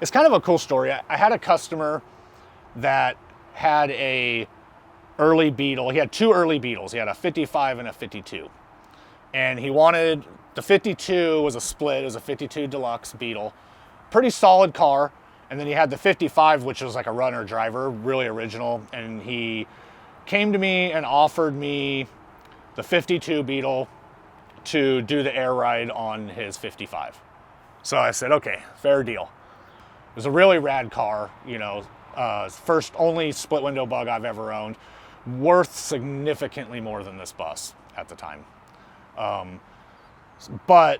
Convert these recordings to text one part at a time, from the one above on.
it's kind of a cool story. I had a customer that had a early Beetle. He had two early Beetles. He had a 55 and a 52. And he wanted, the 52 was a split. It was a 52 Deluxe Beetle. Pretty solid car. And then he had the 55, which was like a runner driver, really original. And he came to me and offered me the 52 Beetle to do the air ride on his 55. So I said, okay, fair deal. It was a really rad car, you know, first only split window bug I've ever owned, worth significantly more than this bus at the time. But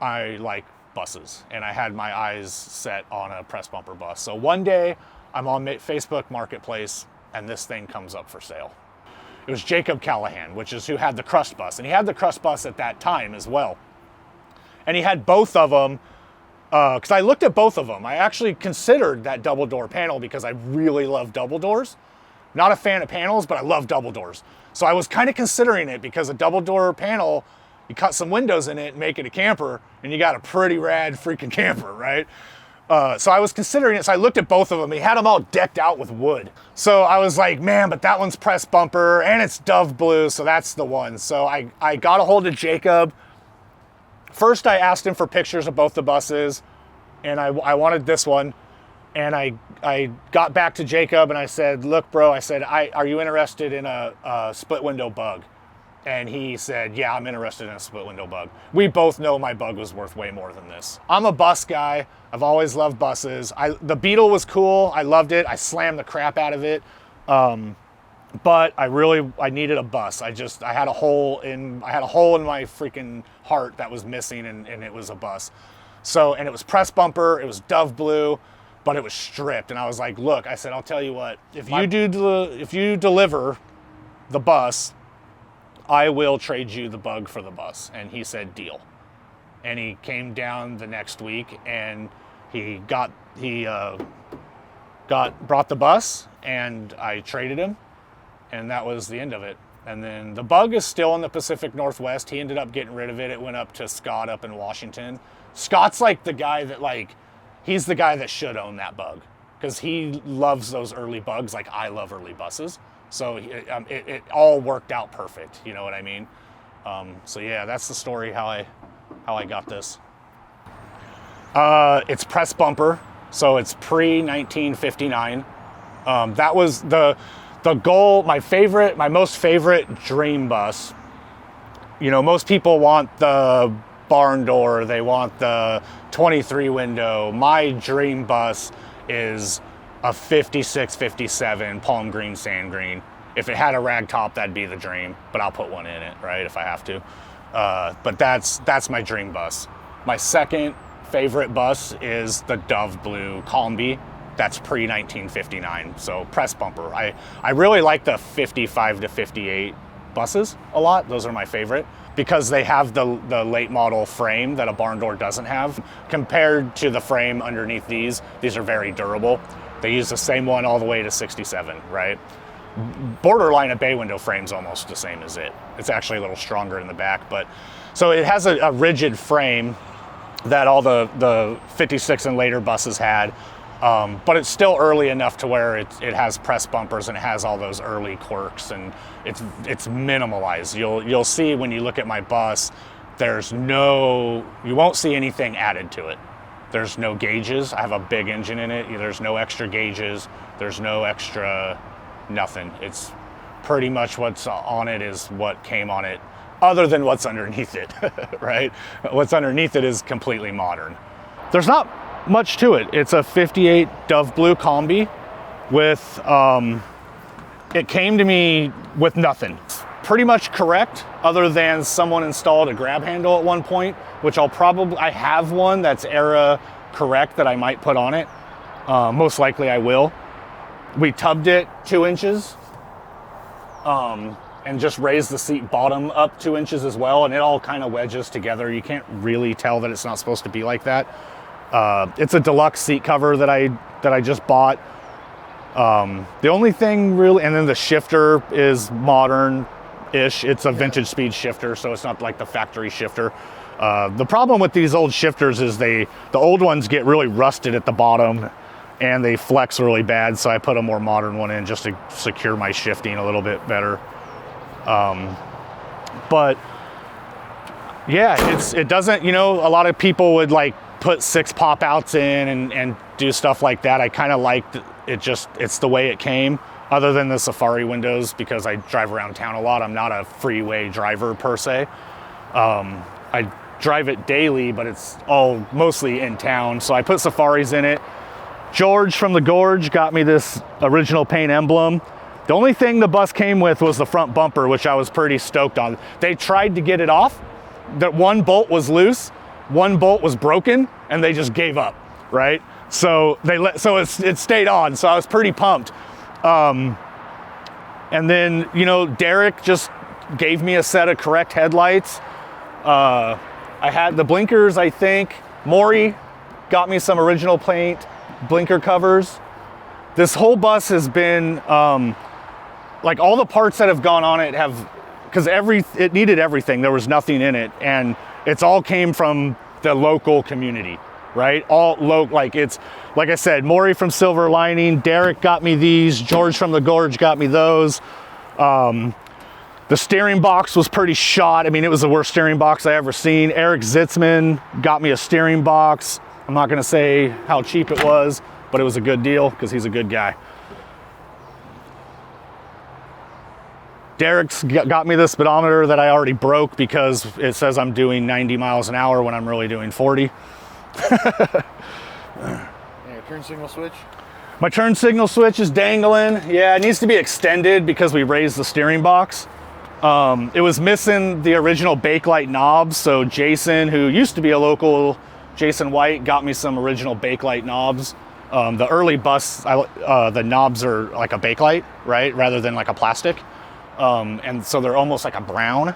I like buses, and I had my eyes set on a press bumper bus. So one day I'm on Facebook Marketplace and this thing comes up for sale. It was Jacob Callahan, which is who had the crust bus, and he had the crust bus at that time as well. And he had both of them, because I looked at both of them. I actually considered that double door panel because I really love double doors. Not a fan of panels, but I love double doors. So I was kind of considering it because a double door panel, you cut some windows in it and make it a camper, and you got a pretty rad freaking camper, right? So I was considering it, so I looked at both of them. He had them all decked out with wood. So I was like, man, but that one's press bumper, and it's dove blue, so that's the one. So I got a hold of Jacob. First, I asked him for pictures of both the buses, and I wanted this one. And I got back to Jacob, and I said, look, bro, I said, are you interested in a split window bug? And he said, yeah, I'm interested in a split window bug. We both know my bug was worth way more than this. I'm a bus guy. I've always loved buses. The Beetle was cool. I loved it. I slammed the crap out of it. But I needed a bus. I had a hole in my freaking heart that was missing, and it was a bus. So, and it was press bumper. It was dove blue, but it was stripped. And I was like, look, I said, I'll tell you what, if you deliver the bus, I will trade you the bug for the bus. And he said, deal. And he came down the next week, and he brought the bus, and I traded him, and that was the end of it. And then the bug is still in the Pacific Northwest. He ended up getting rid of it. It went up to Scott up in Washington. Scott's like the guy that he's the guy that should own that bug, because he loves those early bugs like I love early buses. So it all worked out perfect, you know what I mean? So yeah, that's the story how I got this. It's press bumper, so it's pre-1959. That was the goal. My most favorite dream bus. You know, most people want the barn door, they want the 23 window. My dream bus is a 56, 57 palm green, sand green. If it had a rag top, that'd be the dream, but I'll put one in it, right, if I have to. But that's my dream bus. My second favorite bus is the dove blue Combi. That's pre-1959, so press bumper. I really like the 55 to 58 buses a lot. Those are my favorite because they have the late model frame that a barn door doesn't have. Compared to the frame underneath these are very durable. They use the same one all the way to 67, right? Borderline a bay window frame's almost the same as it. It's actually a little stronger in the back, but so it has a rigid frame that all the 56 and later buses had, but it's still early enough to where it has press bumpers and it has all those early quirks, and it's minimalized. You'll see when you look at my bus, you won't see anything added to it. There's no gauges. I have a big engine in it. There's no extra gauges. There's no extra nothing. It's pretty much what's on it is what came on it, other than what's underneath it, right? What's underneath it is completely modern. There's not much to it. It's a 58 dove blue Combi with, it came to me with nothing. Pretty much correct, other than someone installed a grab handle at one point, which I have one that's era correct that I might put on it. Most likely I will. We tubbed it 2 inches and just raised the seat bottom up 2 inches as well, and it all kind of wedges together. You can't really tell that it's not supposed to be like that. It's a deluxe seat cover that I just bought. The only thing really, and then the shifter is modern-ish. It's a vintage speed shifter, so it's not like the factory shifter. The problem with these old shifters is the old ones get really rusted at the bottom and they flex really bad, so I put a more modern one in just to secure my shifting a little bit better. But yeah, it doesn't, you know, a lot of people would like put 6 pop outs in and do stuff like that. I kind of liked it, it's the way it came, other than the Safari windows, because I drive around town a lot. I'm not a freeway driver per se. I drive it daily, but it's all mostly in town. So I put Safaris in it. George from the Gorge got me this original paint emblem. The only thing the bus came with was the front bumper, which I was pretty stoked on. They tried to get it off. That one bolt was loose, one bolt was broken, and they just gave up, right? So it stayed on. So I was pretty pumped. And then, you know, Derek just gave me a set of correct headlights. I had the blinkers, I think. Maury got me some original paint blinker covers. This whole bus has been, like all the parts that have gone on it have, because it needed everything. There was nothing in it. And it's all came from the local community, right? Like I said, Maury from Silver Lining, Derek got me these, George from the Gorge got me those. The steering box was pretty shot. I mean, it was the worst steering box I ever seen. Eric Zitzman got me a steering box. I'm not gonna say how cheap it was, but it was a good deal because he's a good guy. Derek's got me the speedometer that I already broke because it says I'm doing 90 miles an hour when I'm really doing 40. Yeah, turn signal switch? My turn signal switch is dangling. Yeah, it needs to be extended because we raised the steering box. It was missing the original Bakelite knobs, so Jason, who used to be a local, Jason White, got me some original Bakelite knobs. The early bus, the knobs are like a Bakelite, right, rather than like a plastic. And so they're almost like a brown.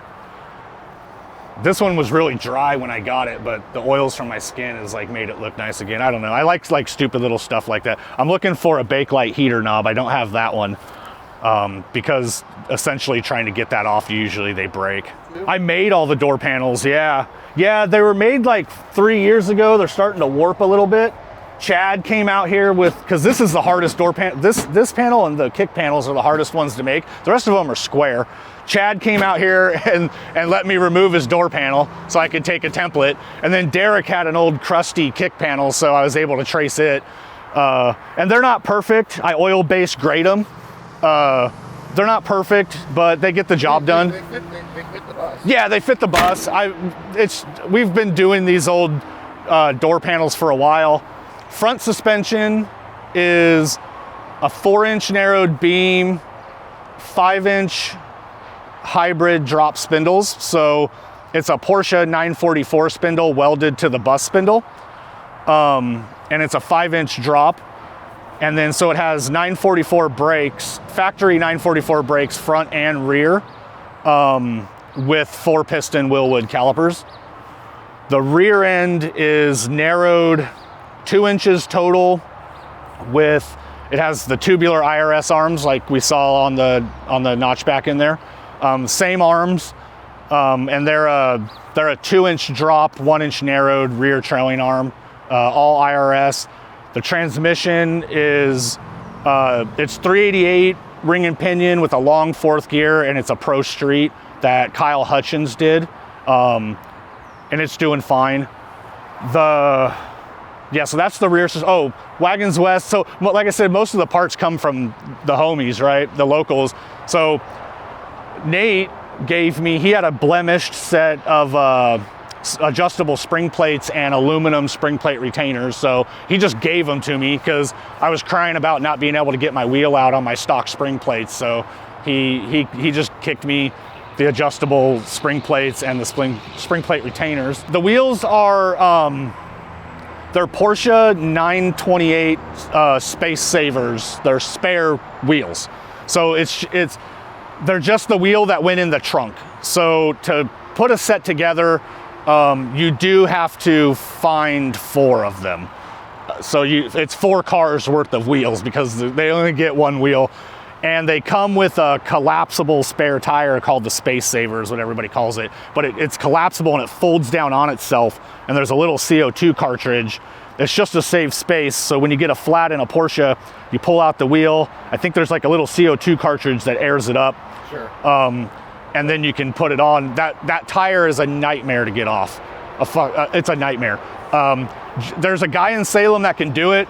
This one was really dry when I got it, but the oils from my skin has like made it look nice again. I don't know. I like stupid little stuff like that. I'm looking for a Bakelite heater knob. I don't have that one because essentially trying to get that off, usually they break. I made all the door panels. Yeah, they were made like 3 years ago. They're starting to warp a little bit. Chad came out here with, because this is the hardest door panel. This panel and the kick panels are the hardest ones to make. The rest of them are square. Chad came out here and let me remove his door panel so I could take a template. And then Derek had an old crusty kick panel, so I was able to trace it. And they're not perfect. I oil-based grade them. They're not perfect, but they get the job done. They fit the bus. Yeah, they fit the bus. We've been doing these old door panels for a while. Front suspension is a 4-inch narrowed beam, 5-inch hybrid drop spindles. So it's a Porsche 944 spindle welded to the bus spindle. And it's a 5-inch drop. And then so it has 944 brakes, factory 944 brakes front and rear, with 4-piston Willwood calipers. The rear end is narrowed 2 inches total with, it has the tubular IRS arms like we saw on the notchback in there. Same arms, and they're a 2-inch drop, 1-inch narrowed rear trailing arm, all IRS. The transmission is, it's 388 ring and pinion with a long 4th gear, and it's a Pro Street that Kyle Hutchins did, and it's doing fine. Yeah, so that's the rear. Oh, Wagons West. So like I said, most of the parts come from the homies, right? The locals. So Nate gave me, he had a blemished set of adjustable spring plates and aluminum spring plate retainers. So he just gave them to me because I was crying about not being able to get my wheel out on my stock spring plates. So he just kicked me the adjustable spring plates and the spring plate retainers. The wheels are, they're Porsche 928 Space Savers. They're spare wheels. So they're just the wheel that went in the trunk. So to put a set together, you do have to find 4 of them. So it's 4 cars worth of wheels because they only get 1 wheel. And they come with a collapsible spare tire called the Space Saver is what everybody calls it. But it's collapsible and it folds down on itself. And there's a little CO2 cartridge. It's just to save space. So when you get a flat in a Porsche, you pull out the wheel. I think there's like a little CO2 cartridge that airs it up. Sure. And then you can put it on. That tire is a nightmare to get off. It's a nightmare. There's a guy in Salem that can do it,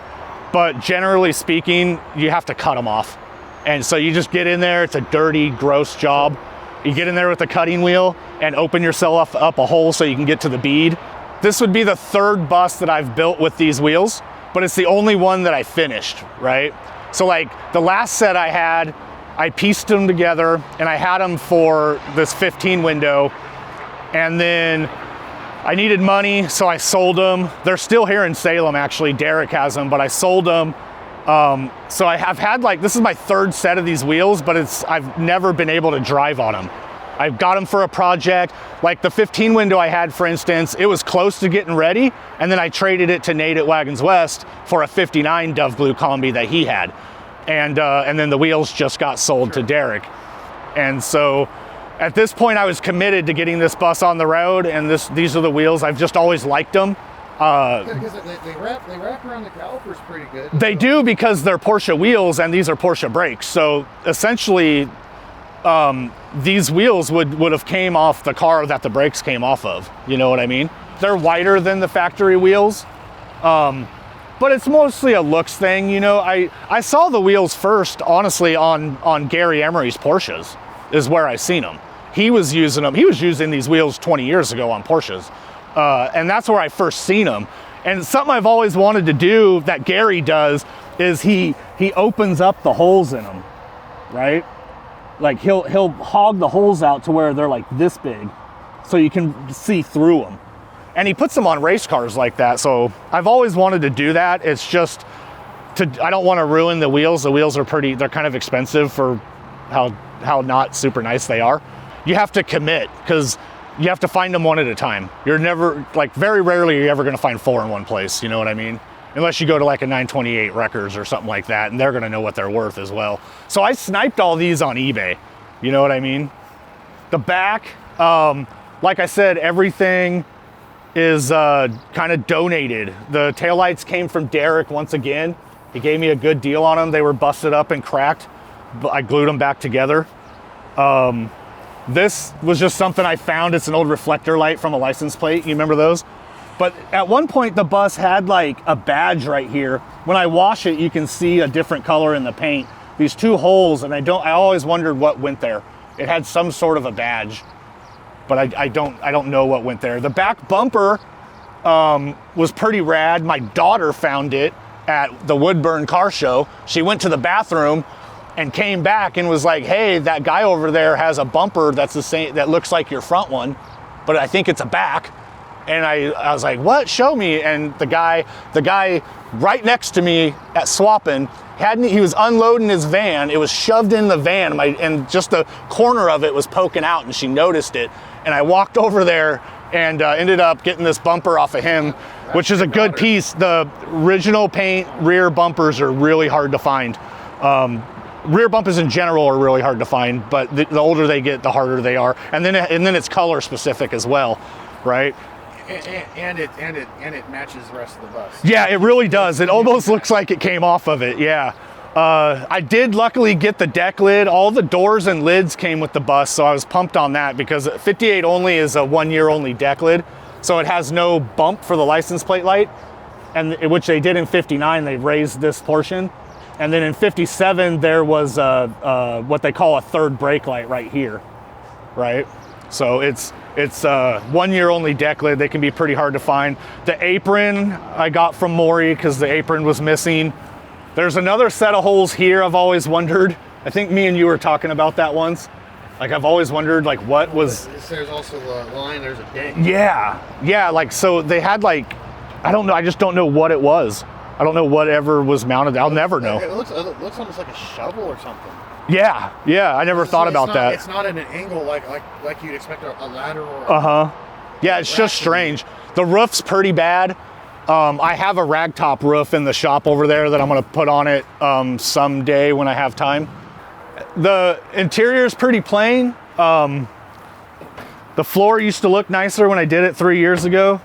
but generally speaking, you have to cut them off. And so you just get in there. It's a dirty, gross job. You get in there with a cutting wheel and open yourself up a hole so you can get to the bead. This would be the third bus that I've built with these wheels, but it's the only one that I finished, right? So like the last set I had, I pieced them together and I had them for this 15 window, and then I needed money, so I sold them. They're still here in Salem, actually. Derek has them, but I sold them. So I've had like, this is my third set of these wheels, but I've never been able to drive on them. I've got them for a project. Like the 15 window I had, for instance, it was close to getting ready, and then I traded it to Nate at Wagons West for a 59 Dove Blue Combi that he had. And then the wheels just got sold to Derek. And so at this point I was committed to getting this bus on the road, and these are the wheels. I've just always liked them. Because they wrap around the calipers pretty good. They do, because they're Porsche wheels and these are Porsche brakes. So essentially these wheels would have came off the car that the brakes came off of. You know what I mean? They're wider than the factory wheels. But it's mostly a looks thing, you know. I saw the wheels first, honestly, on Gary Emery's Porsches, is where I seen them. He was using them. He was using these wheels 20 years ago on Porsches, and that's where I first seen them. And something I've always wanted to do that Gary does is he opens up the holes in them, right? Like he'll hog the holes out to where they're like this big, so you can see through them. And he puts them on race cars like that. So I've always wanted to do that. It's just, I don't want to ruin the wheels. The wheels are they're kind of expensive for how not super nice they are. You have to commit, because you have to find them one at a time. You're never, like very rarely you're ever going to find four in one place. You know what I mean? Unless you go to like a 928 Wreckers or something like that, and they're going to know what they're worth as well. So I sniped all these on eBay. You know what I mean? The back, like I said, everything is kind of donated. The taillights came from Derek once again. He gave me a good deal on them. They were busted up and cracked, but I glued them back together. This was just something I found. It's an old reflector light from a license plate. You remember those? But at one point the bus had like a badge right here. When I wash it, you can see a different color in the paint. These two holes, and I always wondered what went there. It had some sort of a badge, but I don't know what went there. The back bumper was pretty rad. My daughter found it at the Woodburn car show. She went to the bathroom and came back and was like, "Hey, that guy over there has a bumper that's the same, that looks like your front one, but I think it's a back." And I was like, "What? Show me." And the guy right next to me at swapping he was unloading his van. It was shoved in the van, and just the corner of it was poking out, and she noticed it. And I walked over there and ended up getting this bumper off of him, which is a good piece. The original paint rear bumpers are really hard to find. Rear bumpers in general are really hard to find, but the older they get, the harder they are. And then it's color specific as well, right? And it matches the rest of the bus. Yeah, it really does. It almost looks like it came off of it. Yeah. I did luckily get the deck lid. All the doors and lids came with the bus, so I was pumped on that, because 58 only is a 1 year only deck lid, so it has no bump for the license plate light, and which they did in 59. They raised this portion, and then in 57 there was what they call a third brake light right here, right? So it's 1 year only deck lid. They can be pretty hard to find. The apron I got from Maury because the apron was missing. There's another set of holes here I've always wondered. I think me and you were talking about that once. Like, I've always wondered, like, what was... There's also a line, there's a dent. Yeah, like, so they had, like, I don't know, I just don't know what it was. I don't know whatever was mounted. I'll never know. It looks almost like a shovel or something. Yeah, I never thought about that. It's not at an angle like you'd expect a ladder or... Uh-huh. Yeah, it's just strange. The roof's pretty bad. I have a ragtop roof in the shop over there that I'm going to put on it someday when I have time. The interior is pretty plain. The floor used to look nicer when I did it 3 years ago.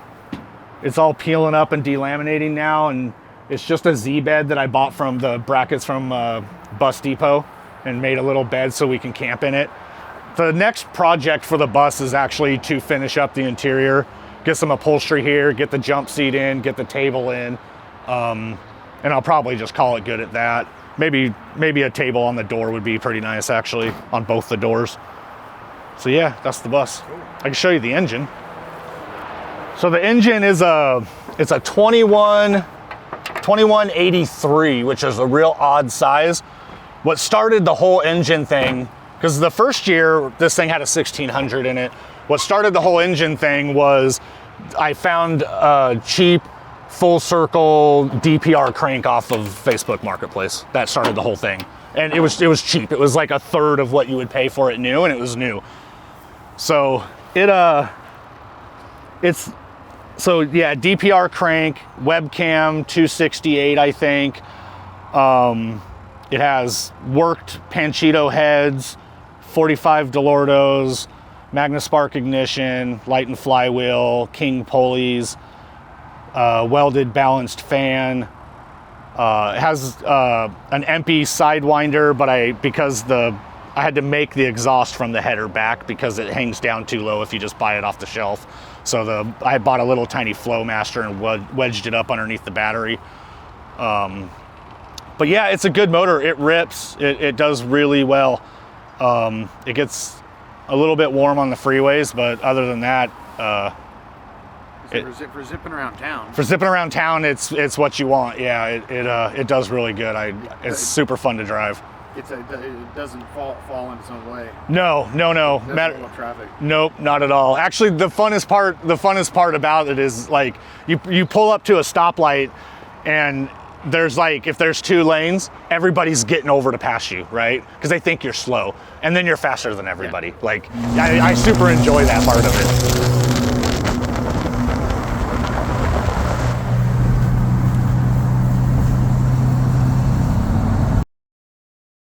It's all peeling up and delaminating now, and it's just a Z bed that I bought from the brackets from Bus Depot and made a little bed so we can camp in it. The next project for the bus is actually to finish up the interior, get some upholstery here, get the jump seat in, get the table in, and I'll probably just call it good at that. Maybe a table on the door would be pretty nice, actually, on both the doors. So yeah, that's the bus. Cool. I can show you the engine. So the engine is it's a 2183, which is a real odd size. What started the whole engine thing, because the first year this thing had a 1600 in it. What started the whole engine thing was I found a cheap full circle DPR crank off of Facebook Marketplace. That started the whole thing. And it was cheap. It was like a third of what you would pay for it new, and it was new. So DPR crank, webcam 268, I think. It has worked Panchito heads, 45 Delordos, MagnaSpark ignition, light and flywheel, King pulleys, welded balanced fan. It has an empty sidewinder, but I had to make the exhaust from the header back because it hangs down too low if you just buy it off the shelf. So I bought a little tiny Flowmaster and wedged it up underneath the battery. But yeah, it's a good motor. It rips. It does really well. It gets a little bit warm on the freeways, but other than that, for zipping around town. For zipping around town, it's what you want. Yeah, it does really good. It's super fun to drive. It doesn't fall in its own way. No. Traffic. Nope, not at all. Actually, the funnest part about it is like you pull up to a stoplight, and there's like, if there's 2 lanes, everybody's getting over to pass you, right? Because they think you're slow, and then you're faster than everybody. Yeah. Like I super enjoy that part of it.